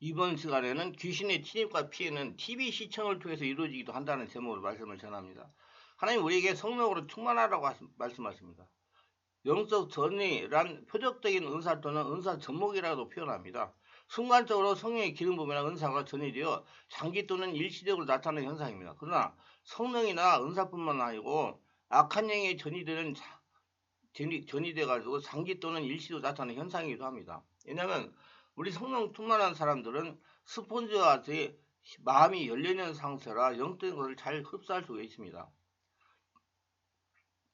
이번 시간에는 귀신의 침입과 피해는 TV 시청을 통해서 이루어지기도 한다는 제목으로 말씀을 전합니다. 하나님 우리에게 성령으로 충만하라고 말씀하십니다. 영적 전이란 표적적인 은사 또는 은사 접목이라고도 표현합니다. 순간적으로 성령의 기름 부음이나 은사가 전이되어 장기 또는 일시적으로 나타나는 현상입니다. 그러나 성령이나 은사뿐만 아니고 악한 영에 전이돼가지고 장기 또는 일시로 나타나는 현상이기도 합니다. 왜냐하면 우리 성령 충만한 사람들은 스폰지와 같이 마음이 열려있는 상태라 영적인 것을 잘 흡수할 수가 있습니다.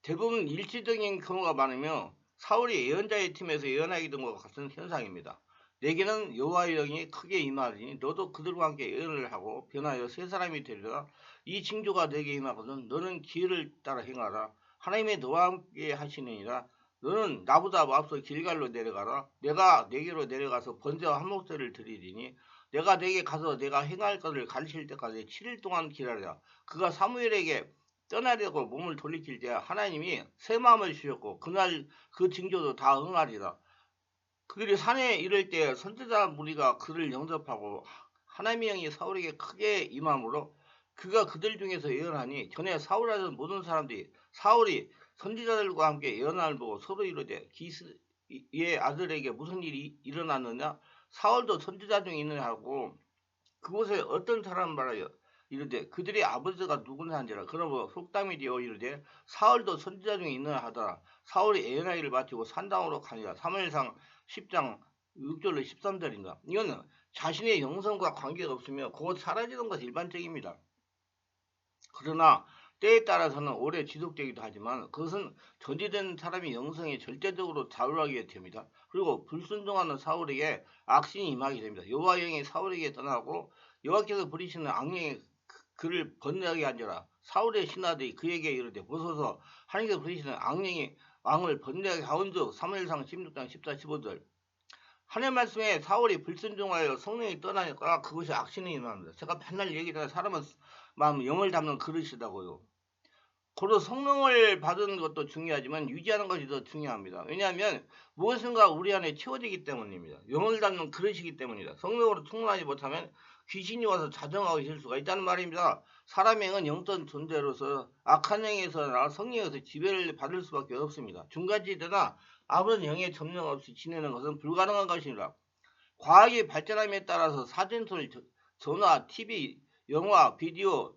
대부분 일시적인 경우가 많으며 사울이 예언자의 팀에서 예언하게 된 것과 같은 현상입니다. 내게는 여호와의 영이 크게 임하리니 너도 그들과 함께 예언을 하고 변하여 세 사람이 되리라. 이 징조가 내게 임하거든 너는 기회를 따라 행하라. 하나님의 너와 함께 하시느니라. 너는 나보다 앞서 길갈로 내려가라. 내가 내게로 내려가서 번제와 한목제를 드리리니 내가 내게 가서 내가 행할 것을 가르칠 때까지 7일 동안 기다리라. 그가 사무엘에게 떠나려고 몸을 돌이킬 때 하나님이 새 마음을 주셨고 그날 그 징조도 다 응하리라. 그들이 산에 이를 때 선지자 무리가 그를 영접하고 하나님의 영이 사울에게 크게 임함으로 그가 그들 중에서 예언하니 전에 사울하던 모든 사람들이 사울이 선지자들과 함께 예언을 보고 서로 이르되 기스의 아들에게 무슨 일이 일어났느냐 사울도 선지자 중에 있느냐 하고 그곳에 어떤 사람 말하여 이르되 그들의 아버지가 누구냐 한지라. 그러므로 속담이 되어 이르되 사울도 선지자 중에 있느냐 하더라. 사울이 예언하기를 마치고 산당으로 가니라. 사무엘상 10장 6절로 13절인가. 이거는 자신의 영성과 관계가 없으며 곧 사라지는 것이 일반적입니다. 그러나 때에 따라서는 오래 지속되기도 하지만 그것은 전이된 사람이 영성에 절대적으로 좌우하게 됩니다. 그리고 불순종하는 사울에게 악신이 임하게 됩니다. 여호와의 영이 사울에게 떠나고 여호와께서 부리시는 악령이 그를 번뇌하게 하니라. 사울의 신하들이 그에게 이르되 보소서 하나님께서 부리시는 악령이 왕을 번뇌하게 하온즉 사무엘상 16장 14, 15절. 하나님 말씀에 사울이 불순종하여 성령이 떠나니까 그것이 악신이 임합니다. 제가 맨날 얘기하는 사람은 마음 영을 담는 그릇이라고요. 고로 성령을 받은 것도 중요하지만 유지하는 것이 더 중요합니다. 왜냐하면 무엇인가 우리 안에 채워지기 때문입니다. 영을 담는 그릇이기 때문이다. 성령으로 충분하지 못하면 귀신이 와서 자정하고 있을 수가 있다는 말입니다. 사람의 영은 영적 존재로서 악한 영에서나 성령에서 지배를 받을 수밖에 없습니다. 중간지대나 아무런 영의 점령 없이 지내는 것은 불가능한 것입니다. 과학이 발전함에 따라서 사진소리, 전화, TV, 영화, 비디오,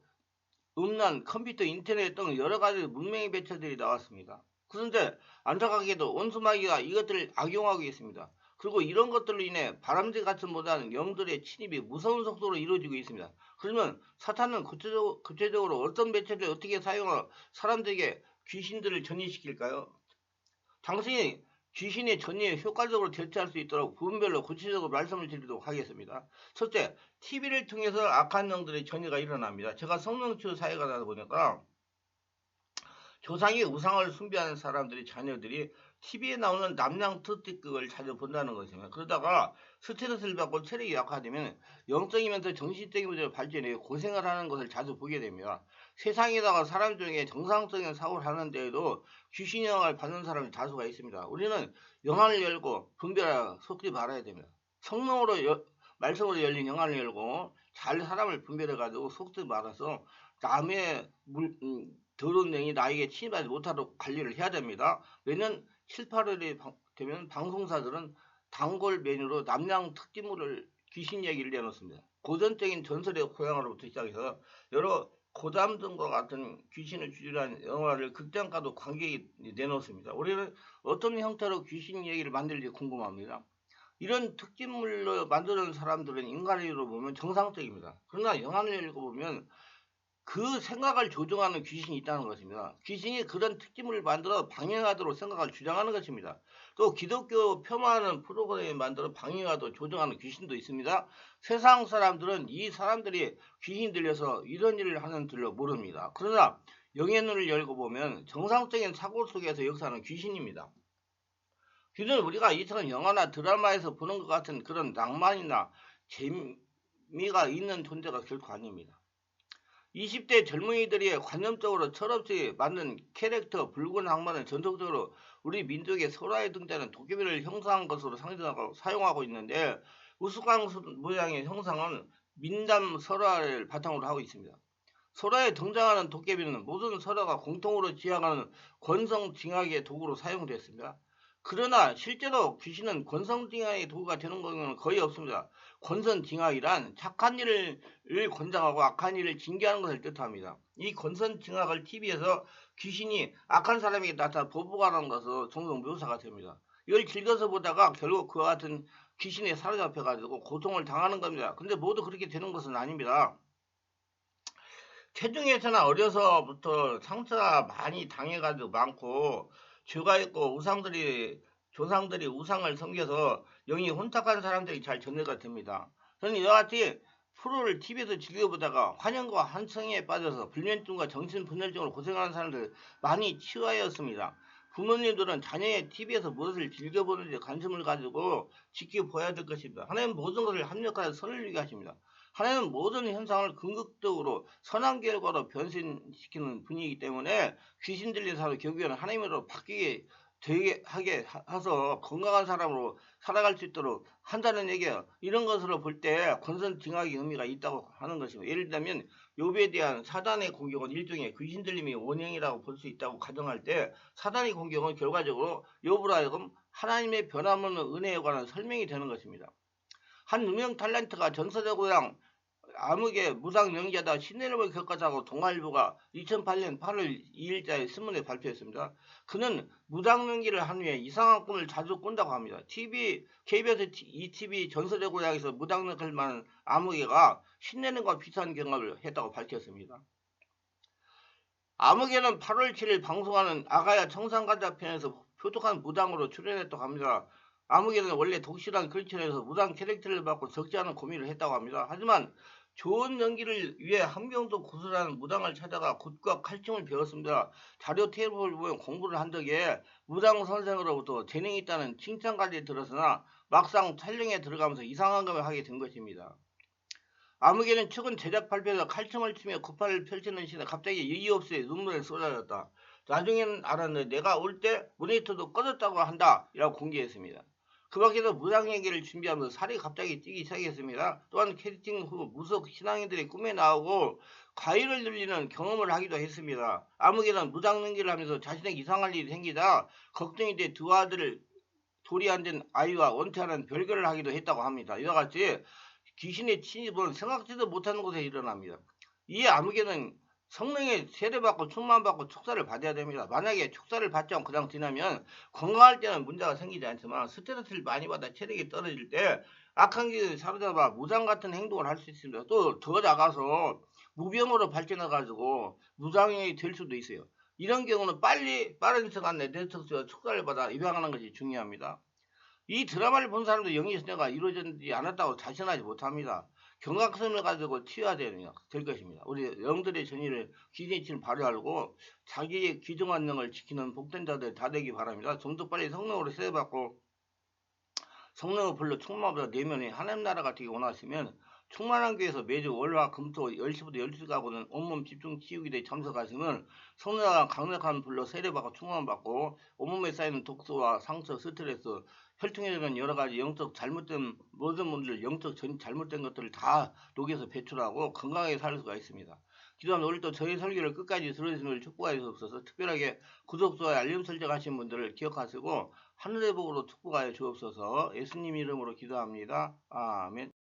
음란, 컴퓨터, 인터넷 등 여러 가지 문명의 매체들이 나왔습니다. 그런데 안타깝게도 원수마귀가 이것들을 악용하고 있습니다. 그리고 이런 것들로 인해 바람쥐 같은 못한 영들의 침입이 무서운 속도로 이루어지고 있습니다. 그러면 사탄은 구체적으로 어떤 매체를 어떻게 사용하여 사람들에게 귀신들을 전이시킬까요? 당신이 귀신의 전이에 효과적으로 대처할 수 있도록 부분별로 구체적으로 말씀을 드리도록 하겠습니다. 첫째, TV를 통해서 악한 영들의 전이가 일어납니다. 제가 성령치유 사회가 나다 보니까 조상의 우상을 숭배하는 사람들이 자녀들이 TV에 나오는 남양 특집극을 자주 본다는 것입니다. 그러다가 스트레스를 받고 체력이 약화되면 영적이면서 정신적인 문제로 발전해 고생을 하는 것을 자주 보게 됩니다. 세상에다가 사람 중에 정상적인 사고를 하는데에도 귀신 영향을 받는 사람이 다수가 있습니다. 우리는 영안을 열고 분별하여 속지 말아야 됩니다. 성령으로 말씀으로 열린 영안을 열고 잘 사람을 분별해가지고 속지 말아서 남의 더러운 영이 나에게 침입하지 못하도록 관리를 해야 됩니다. 매년 7, 8월이 되면 방송사들은 단골 메뉴로 남양 특집물을 귀신 얘기를 내놓습니다. 고전적인 전설의 고향으로부터 시작해서 여러 고담 등과 같은 귀신을 주제한 영화를 극장가도 관객이 내놓습니다. 우리는 어떤 형태로 귀신 얘기를 만들지 궁금합니다. 이런 특집물로 만드는 사람들은 인간으로 보면 정상적입니다. 그러나 영화를 읽어보면 그 생각을 조종하는 귀신이 있다는 것입니다. 귀신이 그런 특집물을 만들어 방해하도록 생각을 주장하는 것입니다. 또 기독교 폄하하는 프로그램을 만들어 방해하도록 조종하는 귀신도 있습니다. 세상 사람들은 이 사람들이 귀신 들려서 이런 일을 하는 줄로 모릅니다. 그러나 영의 눈을 열고 보면 정상적인 사고 속에서 역사하는 귀신입니다. 귀신은 우리가 이처럼 영화나 드라마에서 보는 것 같은 그런 낭만이나 재미가 있는 존재가 결코 아닙니다. 20대 젊은이들이 관념적으로 철없이 만든 캐릭터 붉은 악마는 전통적으로 우리 민족의 설화에 등장하는 도깨비를 형상한 것으로 상징하고 사용하고 있는데 우스꽝 모양의 형상은 민담 설화를 바탕으로 하고 있습니다. 설화에 등장하는 도깨비는 모든 설화가 공통으로 지향하는 권성징악의 도구로 사용됐습니다. 그러나 실제로 귀신은 권성징악의 도구가 되는 경우는 거의 없습니다. 권선징악이란 착한 일을 권장하고 악한 일을 징계하는 것을 뜻합니다. 이 권선징악을 TV에서 귀신이 악한 사람에게 나타나 보복하는 것으로 종종 묘사가 됩니다. 이걸 즐겨서 보다가 결국 그와 같은 귀신에 사로잡혀가지고 고통을 당하는 겁니다. 근데 모두 그렇게 되는 것은 아닙니다. 체중에서나 어려서부터 상처가 많이 당해가지고 많고 죄가 있고 조상들이 우상을 섬겨서 영이 혼탁한 사람들이 잘 전해가 됩니다. 저는 이와 같이 프로를 TV에서 즐겨보다가 환영과 한성에 빠져서 불면증과 정신분열증으로 고생하는 사람들 많이 치유하였습니다. 부모님들은 자녀의 TV에서 무엇을 즐겨보는지 관심을 가지고 지켜봐야 될 것입니다. 하나님은 모든 것을 합력하여 선을 이루게 하십니다. 하나님은 모든 현상을 궁극적으로 선한 결과로 변신시키는 분이기 때문에 귀신 들린 사람을 결국에는 하나님으로 바뀌게 되게 하게 해서 건강한 사람으로 살아갈 수 있도록 한다는 얘기예요. 이런 것으로 볼 때 권선징악의 의미가 있다고 하는 것입니다. 예를 들면 욥에 대한 사단의 공격은 일종의 귀신 들림의 원형이라고 볼 수 있다고 가정할 때 사단의 공격은 결과적으로 욥으로 하여금 하나님의 변함없는 은혜에 관한 설명이 되는 것입니다. 한 유명 탤런트가 전설의 고향 암흑의 무당 연기하다 신내림을 겪었다고 동아일보가 2008년 8월 2일자에 신문에 발표했습니다. 그는 무당 연기를 한 후에 이상한 꿈을 자주 꾼다고 합니다. KBS ETV 전설의 고향에서 무당 역할을 맡은 암흑이가 신내림과 비슷한 경험을 했다고 밝혔습니다. 암흑에는 8월 7일 방송하는 아가야 청산가자 편에서 표독한 무당으로 출연했다고 합니다. 암흑에는 원래 독실한 글귀에서 무당 캐릭터를 맡고 적지 않은 고민을 했다고 합니다. 하지만 좋은 연기를 위해 함경도 고수라는 무당을 찾아가 굿과 칼춤을 배웠습니다. 자료 테이프를 보면 공부를 한 덕에 무당 선생으로부터 재능이 있다는 칭찬까지 들었으나 막상 촬영에 들어가면서 이상한 것을 하게 된 것입니다. 암흑에는 최근 제작 발표에서 칼춤을 추며 구판을 펼치는 시대 갑자기 이유 없이 눈물을 쏟아졌다. 나중에는 알았는데 내가 올 때 모니터도 꺼졌다고 한다 이라고 공개했습니다. 그 밖에도 무당 얘기를 준비하면서 살이 갑자기 찌기 시작했습니다. 또한 캐스팅 후 무속 신앙인들이 꿈에 나오고 과일을 늘리는 경험을 하기도 했습니다. 암흑에는 무당 연기를 하면서 자신에게 이상할 일이 생기다 걱정이 돼 두 아들을 돌이 안 된 아이와 원태하는 별거를 하기도 했다고 합니다. 이와 같이 귀신의 침입은 생각지도 못하는 곳에 일어납니다. 이 암흑에는 성령의 세례받고 충만받고 축사를 받아야 됩니다. 만약에 축사를 받지 않고 그냥 지나면 건강할 때는 문제가 생기지 않지만 스트레스를 많이 받아 체력이 떨어질 때 악한 기운이 사로잡아 무당 같은 행동을 할 수 있습니다. 또 더 나가서 무병으로 발전해가지고 무당이 될 수도 있어요. 이런 경우는 빠른 시간 내에 데톡스와 축사를 받아 입양하는 것이 중요합니다. 이 드라마를 본 사람도 영의 신뢰가 이루어지지 않았다고 자신하지 못합니다. 경각심을 가지고 치유해야 될 것입니다. 우리 영들의 전의를 기진치를 발휘하고 자기의 귀중한 영을 지키는 복된 자들 다 되기 바랍니다. 좀 더 빨리 성령으로 세례받고 성령의 불로 충만보다 내면에 하나님 나라가 되기 원하시면 충만한 교회에서 매주 월화 금토 10시부터 12시 가고는 온몸 집중 치유기도에 참석하시면 성령과 강력한 불로 세례받고 충만받고 온몸에 쌓이는 독소와 상처, 스트레스, 혈통에 대한 여러 가지 영적 잘못된 모든 분들 영적 잘못된 것들을 다 녹여서 배출하고 건강하게 살 수가 있습니다. 기도합니다. 오늘도 저희 설교를 끝까지 들어주시는 축복하여 주옵소서. 특별하게 구독, 좋아요, 알림 설정하신 분들을 기억하시고 하늘의 복으로 축복하여 주옵소서. 예수님 이름으로 기도합니다. 아멘.